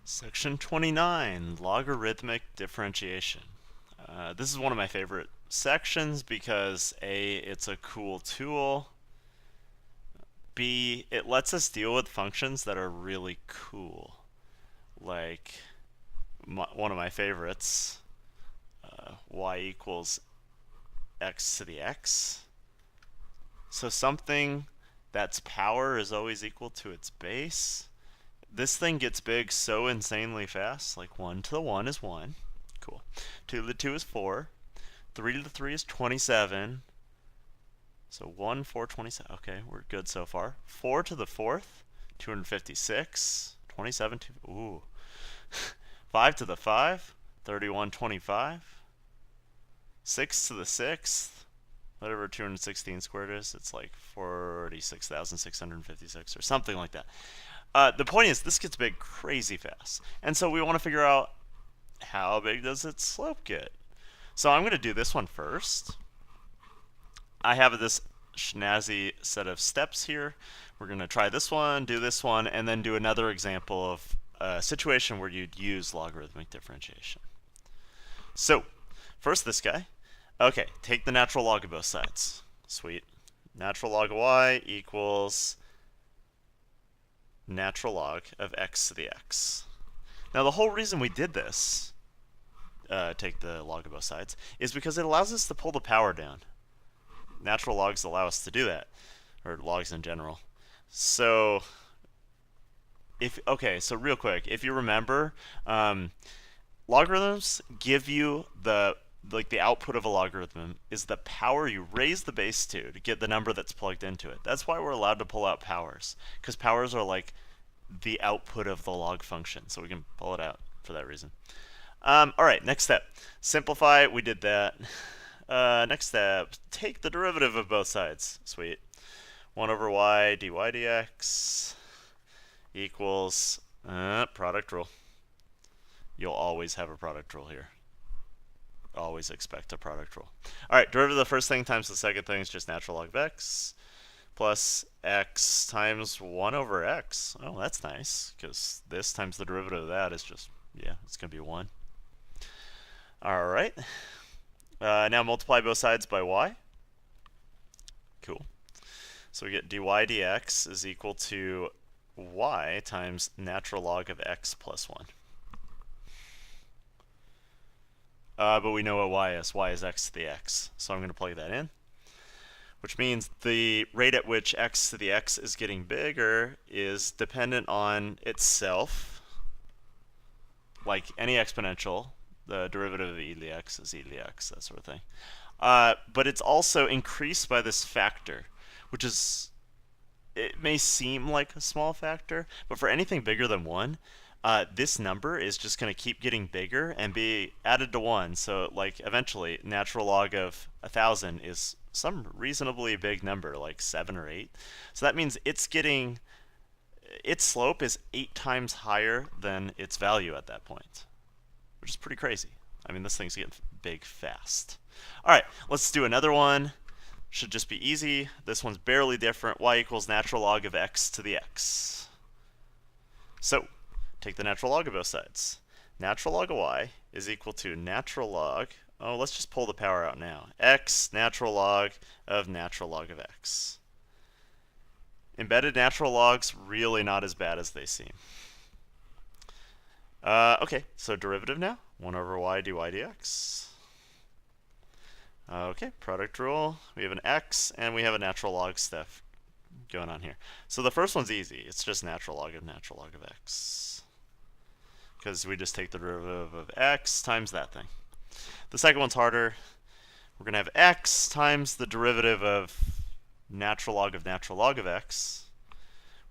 Section 29, Logarithmic Differentiation. This is one of my favorite sections because A, it's a cool tool. B, it lets us deal with functions that are really cool. Like one of my favorites, y equals x to the x. So something that's power is always equal to its base. This thing gets big so insanely fast, like 1 to the 1 is 1. Cool. 2 to the 2 is 4. 3 to the 3 is 27. So 1, 4, 27. Okay, we're good so far. 4 to the 4th, 256. 27, 2. Ooh. 5 to the 5, 31, 25. 6 to the 6th, whatever 216 squared is, it's like 46,656 or something like that. The point is, this gets big crazy fast. And so we want to figure out how big does its slope get. So I'm going to do this one first. I have this snazzy set of steps here. We're going to try this one, do this one, and then do another example of a situation where you'd use logarithmic differentiation. So first this guy. Okay, take the natural log of both sides. Sweet. Natural log of y equals natural log of x to the x. Now the whole reason we did this, take the log of both sides, is because it allows us to pull the power down. Natural logs allow us to do that, or logs in general. So, so real quick, if you remember, logarithms give you the output of a logarithm is the power you raise the base to get the number that's plugged into it. That's why we're allowed to pull out powers, because powers are like the output of the log function, so we can pull it out for that reason. All right, next step. Simplify, we did that. Next step, take the derivative of both sides. Sweet. 1 over y dy dx equals product rule. You'll always have a product rule here. Always expect a product rule. All right, derivative of the first thing times the second thing is just natural log of x plus x times 1 over x. Oh, that's nice, because this times the derivative of that is just, yeah, it's going to be 1. All right. Now multiply both sides by y. Cool. So we get dy dx is equal to y times natural log of x plus 1. But we know what y is. Y is x to the x. So I'm going to plug that in, which means the rate at which x to the x is getting bigger is dependent on itself, like any exponential. The derivative of e to the x is e to the x, that sort of thing. But it's also increased by this factor, which is, it may seem like a small factor, but for anything bigger than 1, this number is just going to keep getting bigger and be added to 1. So like eventually natural log of 1,000 is some reasonably big number, like 7 or 8. So that means it's getting, its slope is 8 times higher than its value at that point, which is pretty crazy. I mean, this thing's getting big fast. All right, let's do another one. Should just be easy. This one's barely different. Y equals natural log of x to the x. So take the natural log of both sides. Natural log of y is equal to natural log, oh, let's just pull the power out now, x natural log of x. Embedded natural logs, really not as bad as they seem. Okay, so derivative now, 1 over y dy dx. Okay, product rule, we have an x and we have a natural log stuff going on here. So the first one's easy, it's just natural log of x, because we just take the derivative of x times that thing. The second one's harder. We're going to have x times the derivative of natural log of x,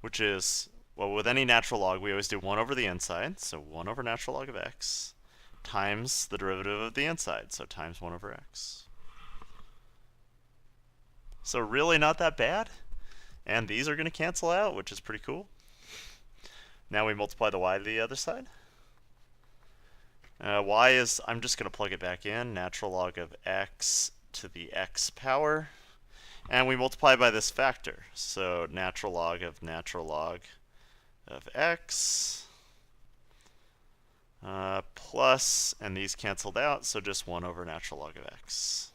which is, well, with any natural log, we always do 1 over the inside, so 1 over natural log of x, times the derivative of the inside, so times 1 over x. So really not that bad, and these are going to cancel out, which is pretty cool. Now we multiply the y to the other side. Y is, I'm just going to plug it back in, natural log of x to the x power, and we multiply by this factor, so natural log of x plus, and these canceled out, so just 1 over natural log of x.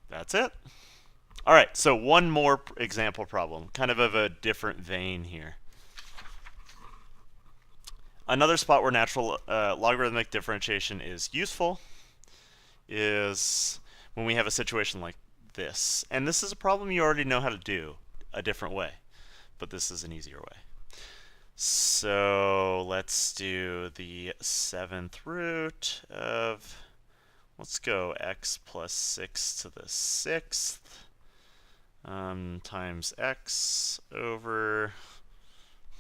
That's it. All right, so one more example problem, kind of a different vein here. Another spot where natural logarithmic differentiation is useful is when we have a situation like this. And this is a problem you already know how to do a different way, but this is an easier way. So let's do the 7th root of, let's go x plus 6 to the 6th times x over,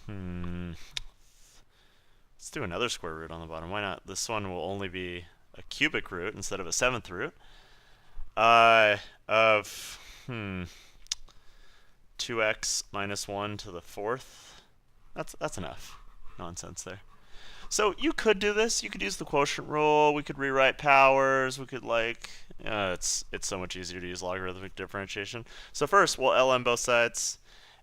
let's do another square root on the bottom. Why not? This one will only be a cubic root instead of a 7th root of 2x minus 1 to the 4th. That's enough nonsense there. So you could do this. You could use the quotient rule. We could rewrite powers. We could it's so much easier to use logarithmic differentiation. So first, we'll ln both sides.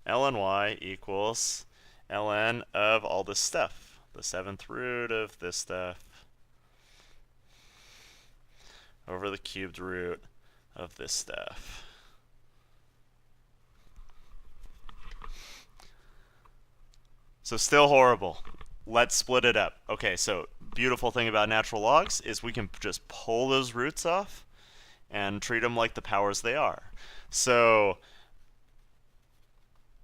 ln y equals ln of all this stuff. The 7th root of this stuff over the cubed root of this stuff. So still horrible. Let's split it up. Okay, so beautiful thing about natural logs is we can just pull those roots off and treat them like the powers they are. So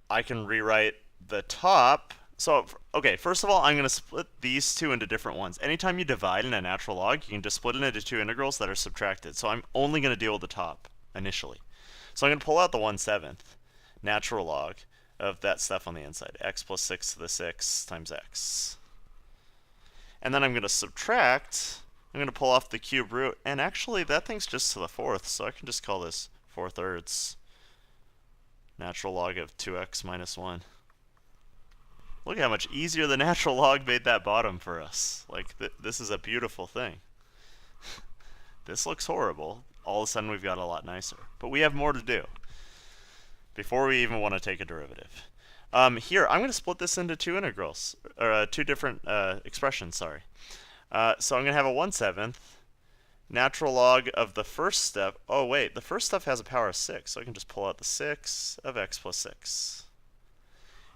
I can rewrite the top. So, okay, first of all, I'm going to split these two into different ones. Anytime you divide in a natural log, you can just split it into two integrals that are subtracted. So I'm only going to deal with the top initially. So I'm going to pull out the 1/7 natural log of that stuff on the inside, x plus 6 to the 6 times x. And then I'm going to subtract, I'm going to pull off the cube root, and actually that thing's just to the 4th, so I can just call this 4/3 natural log of 2x minus 1. Look how much easier the natural log made that bottom for us. Like, this is a beautiful thing. This looks horrible. All of a sudden we've got a lot nicer. But we have more to do before we even want to take a derivative. Here, I'm going to split this into two integrals, or two different expressions, sorry. So I'm going to have a 1/7 natural log of the first step. Oh wait, the first stuff has a power of 6, so I can just pull out the 6 of x plus 6.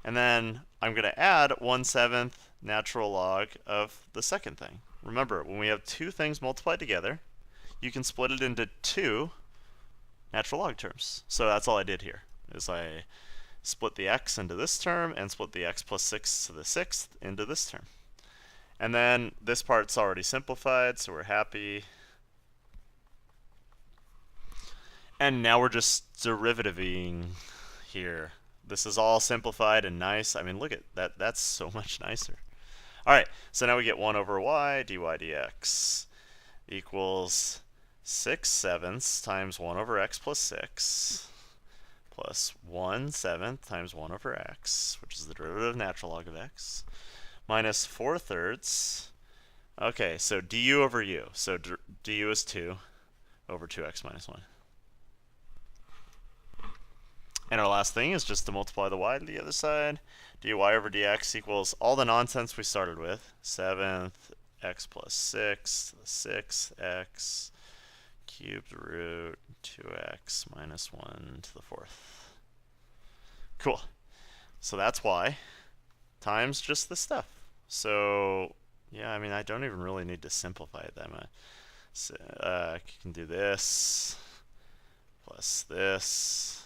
And then I'm going to add 1/7 natural log of the second thing. Remember, when we have two things multiplied together, you can split it into two natural log terms. So that's all I did here, is I split the x into this term and split the x plus 6 to the 6th into this term. And then this part's already simplified, so we're happy. And now we're just derivativing here. This is all simplified and nice. I mean, look at that. That's so much nicer. All right, so now we get 1 over y dy dx equals 6/7 times 1 over x plus 6 plus 1/7 times 1 over x, which is the derivative of natural log of x, minus 4/3. Okay, so du over u. So du is 2 over 2x minus 1. And our last thing is just to multiply the y to the other side. dy over dx equals all the nonsense we started with. 7th x plus 6 to the 6th x cubed root 2x minus 1 to the 4th. Cool. So that's y times just this stuff. So yeah, I mean, I don't even really need to simplify it that much. So, I can do this plus this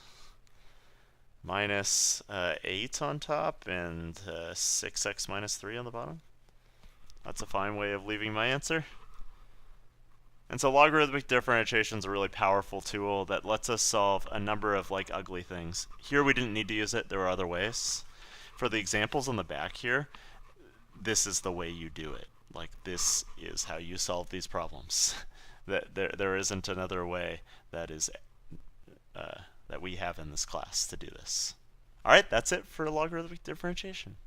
minus 8 on top and 6x minus 3 on the bottom. That's a fine way of leaving my answer. And so logarithmic differentiation is a really powerful tool that lets us solve a number of ugly things. Here we didn't need to use it. There were other ways. For the examples on the back here, this is the way you do it. This is how you solve these problems. There isn't another way that is that we have in this class to do this. All right, that's it for logarithmic differentiation.